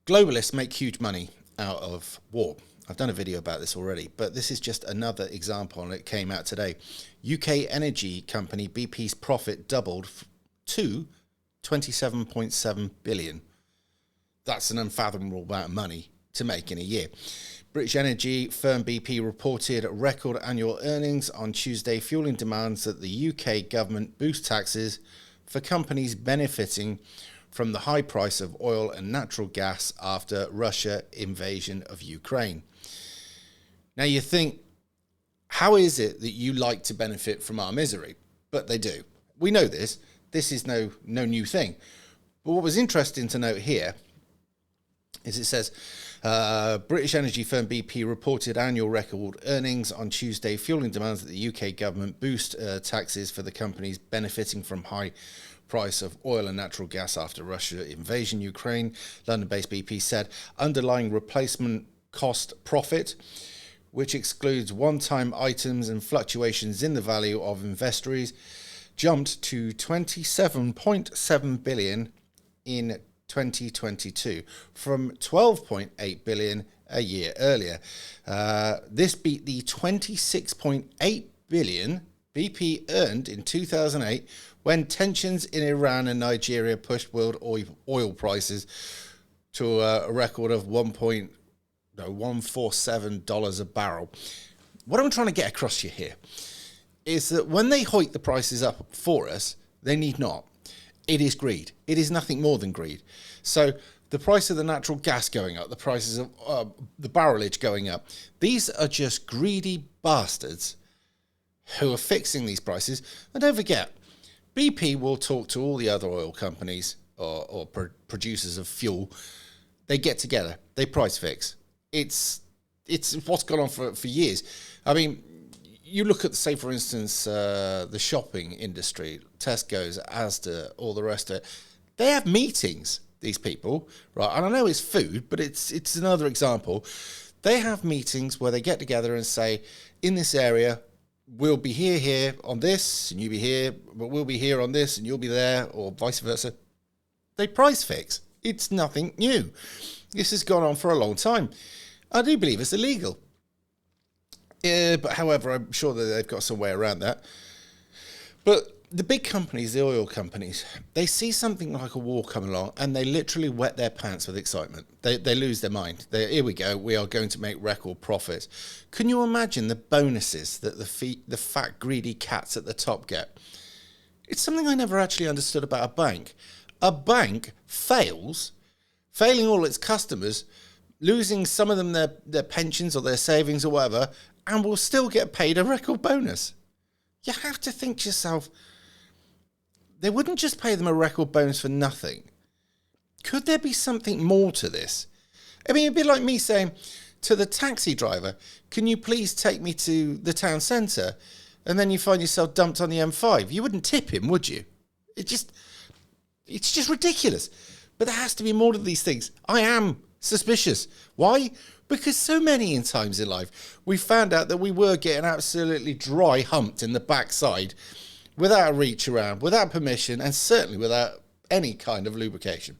Globalists make huge money out of war. I've done a video about this already, but this is just another example, and it came out today. UK energy company BP's profit doubled to 27.7 billion. That's an unfathomable amount of money to make in a year. British energy firm BP reported record annual earnings on Tuesday, fueling demands that the UK government boost taxes for companies benefiting from the high price of oil and natural gas after Russia invasion of Ukraine. Now you think, how is it that you like to benefit from our misery? But they do. We know this. This is no new thing. But what was interesting to note here is it says, British energy firm BP reported annual record earnings on Tuesday, fueling demands that the UK government boost taxes for the companies benefiting from high price of oil and natural gas after Russia invasion Ukraine. London-based BP said underlying replacement cost profit, which excludes one-time items and fluctuations in the value of inventories, jumped to 27.7 billion in 2022 from 12.8 billion a year earlier. This beat the 26.8 billion BP earned in 2008 when tensions in Iran and Nigeria pushed world oil prices to a record of $1.147 a barrel. What I'm trying to get across to you here is that when they hike the prices up for us, they need not. It is greed. It is nothing more than greed. So the price of the natural gas going up, the prices of the barrelage going up, these are just greedy bastards who are fixing these prices. And don't forget, BP will talk to all the other oil companies or producers of fuel. They get together. They price fix. It's what's gone on for years. I mean, you look at, say, for instance, the shopping industry, Tesco's, Asda, all the rest of it. They have meetings, these people, right? And I know it's food, but it's another example. They have meetings where they get together and say, in this area, we'll be here on this, and you be here, but we'll be here on this, and you'll be there, or vice versa. They price fix. It's nothing new. This has gone on for a long time. I do believe it's illegal. But however, I'm sure that they've got some way around that. But the big companies, the oil companies, they see something like a war come along and they literally wet their pants with excitement. They lose their mind. Here we go. We are going to make record profits. Can you imagine the bonuses that the fat, greedy cats at the top get? It's something I never actually understood about a bank. A bank failing all its customers, losing some of them their pensions or their savings or whatever, and will still get paid a record bonus. You have to think to yourself, they wouldn't just pay them a record bonus for nothing. Could there be something more to this? I mean, it'd be like me saying to the taxi driver, can you please take me to the town centre? And then you find yourself dumped on the M5. You wouldn't tip him, would you? It's just ridiculous. But there has to be more to these things. I am suspicious. Why? Because so many times in life, we found out that we were getting absolutely dry humped in the backside without a reach around, without permission, and certainly without any kind of lubrication.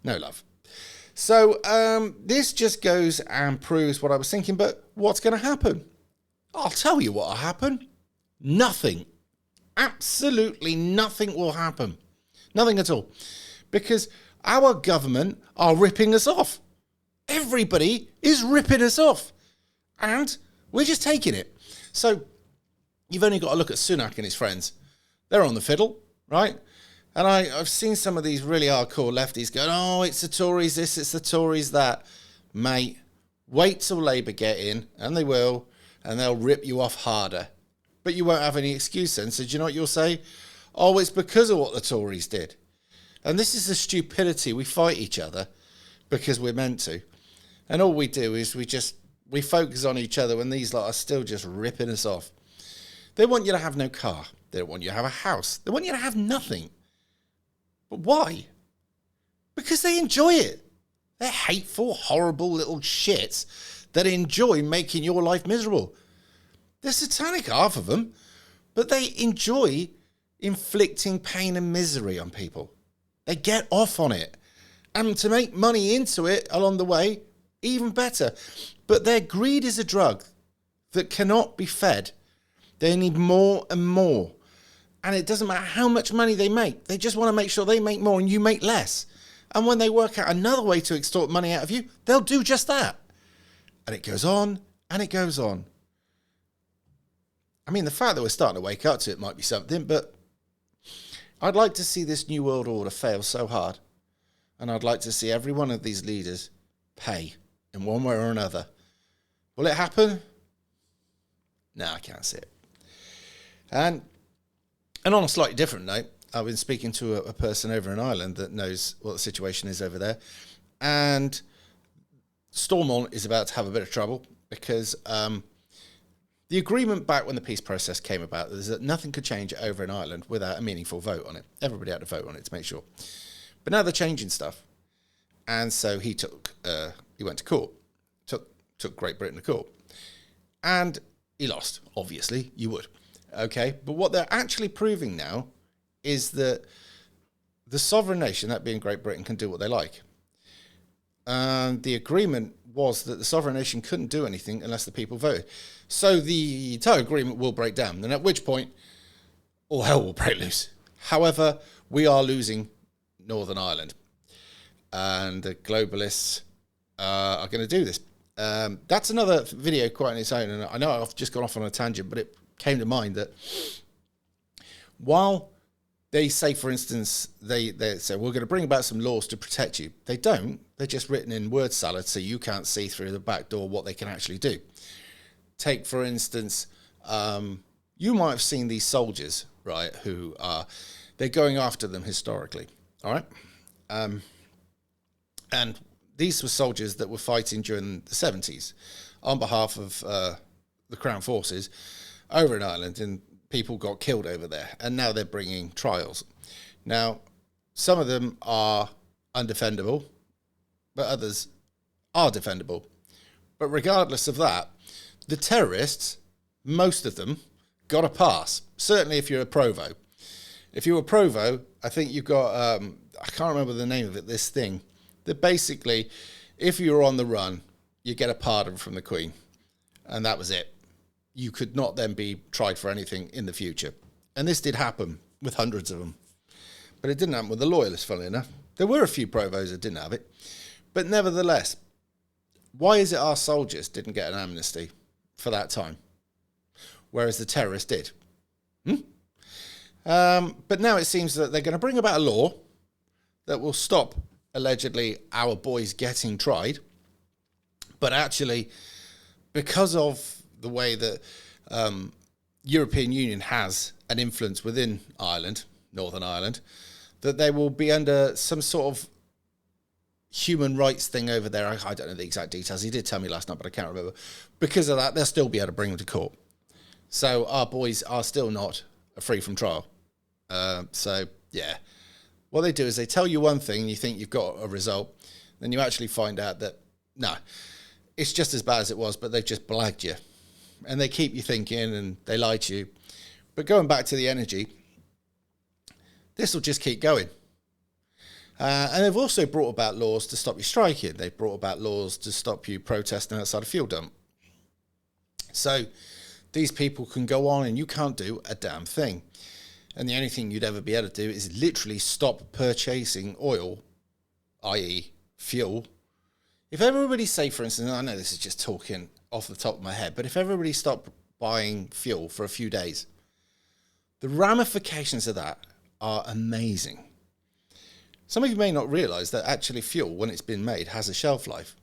No love. So this just goes and proves what I was thinking, but what's going to happen? I'll tell you what will happen. Nothing. Absolutely nothing will happen. Nothing at all. Because our government are ripping us off. Everybody is ripping us off. And we're just taking it. So you've only got to look at Sunak and his friends. They're on the fiddle, right? And I've seen some of these really hardcore lefties going, oh, it's the Tories this, it's the Tories that. Mate, wait till Labour get in, and they will, and they'll rip you off harder. But you won't have any excuse then. So do you know what you'll say? Oh, it's because of what the Tories did. And this is the stupidity. We fight each other because we're meant to. And all we do is we focus on each other when these lot are still just ripping us off. They want you to have no car. They don't want you to have a house. They want you to have nothing. But why? Because they enjoy it. They're hateful, horrible little shits that enjoy making your life miserable. They're satanic, half of them, but they enjoy inflicting pain and misery on people. They get off on it. and to make money into it along the way, even better. But their greed is a drug that cannot be fed. They need more and more. And it doesn't matter how much money they make. They just want to make sure they make more and you make less. And when they work out another way to extort money out of you, they'll do just that. And it goes on and it goes on. I mean, the fact that we're starting to wake up to it might be something, but I'd like to see this New World Order fail so hard. And I'd like to see every one of these leaders pay in one way or another. Will it happen? No, I can't see it. And on a slightly different note, I've been speaking to a person over in Ireland that knows what the situation is over there. And Stormont is about to have a bit of trouble because the agreement back when the peace process came about is that nothing could change over in Ireland without a meaningful vote on it. Everybody had to vote on it to make sure. But now they're changing stuff. And so he went to court, took Great Britain to court. And he lost, obviously, you would. Okay, but what they're actually proving now is that the sovereign nation, that being Great Britain, can do what they like. And the agreement was that the sovereign nation couldn't do anything unless the people voted. So the entire agreement will break down, and at which point all hell will break loose. However, we are losing Northern Ireland, and the globalists are going to do this. That's another video quite on its own, and I know I've just gone off on a tangent, but it came to mind that while they say, for instance, they say, we're going to bring about some laws to protect you. They don't. They're just written in word salad so you can't see through the back door what they can actually do. Take, for instance, you might have seen these soldiers, right, who they're going after them historically, all right? And these were soldiers that were fighting during the 70s on behalf of the Crown Forces over in Ireland, and people got killed over there, and now they're bringing trials. Now, some of them are undefendable, but others are defendable. But regardless of that, the terrorists, most of them, got a pass. Certainly if you're a provo. If you're a provo, I think you've got, I can't remember the name of it, this thing, that basically, if you're on the run, you get a pardon from the Queen, and that was it. You could not then be tried for anything in the future. And this did happen with hundreds of them. But it didn't happen with the loyalists, funnily enough. There were a few provos that didn't have it. But nevertheless, why is it our soldiers didn't get an amnesty for that time, whereas the terrorists did? But now it seems that they're going to bring about a law that will stop, allegedly, our boys getting tried. But actually, because of the way that European Union has an influence within Ireland, Northern Ireland, that they will be under some sort of human rights thing over there. I don't know the exact details. He did tell me last night, but I can't remember. Because of that, they'll still be able to bring them to court. So our boys are still not free from trial. So, yeah. What they do is they tell you one thing and you think you've got a result. Then you actually find out that, no, it's just as bad as it was, but they've just blagged you. And they keep you thinking and they lie to you. But going back to the energy, this will just keep going. And they've also brought about laws to stop you striking. They've brought about laws to stop you protesting outside a fuel dump. So these people can go on and you can't do a damn thing. And the only thing you'd ever be able to do is literally stop purchasing oil, i.e. fuel. If everybody, say, for instance, I know this is just talking off the top of my head, but if everybody stopped buying fuel for a few days, the ramifications of that are amazing. Some of you may not realise that actually fuel, when it's been made, has a shelf life,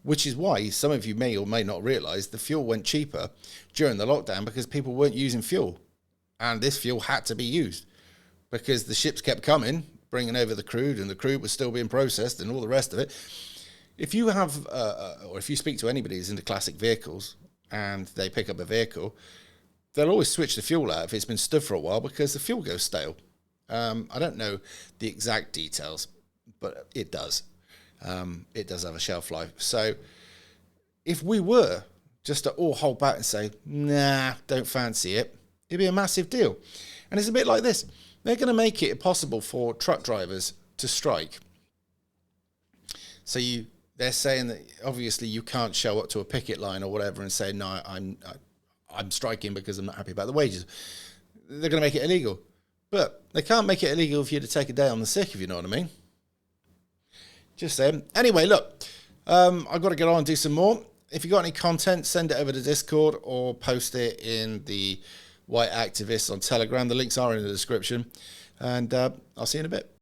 which is why some of you may or may not realise the fuel went cheaper during the lockdown because people weren't using fuel. And this fuel had to be used because the ships kept coming, bringing over the crude, and the crude was still being processed and all the rest of it. If you have, or if you speak to anybody who's into classic vehicles and they pick up a vehicle, they'll always switch the fuel out if it's been stood for a while because the fuel goes stale. I don't know the exact details, but it does. It does have a shelf life. So if we were just to all hold back and say, nah, don't fancy it, it'd be a massive deal. And it's a bit like this. They're going to make it possible for truck drivers to strike. So they're saying that obviously you can't show up to a picket line or whatever and say, no, I'm striking because I'm not happy about the wages. They're going to make it illegal. But they can't make it illegal for you to take a day on the sick, if you know what I mean. Just saying. Anyway, look, I've got to get on and do some more. If you got any content, send it over to Discord or post it in the White Activists on Telegram. The links are in the description. And I'll see you in a bit.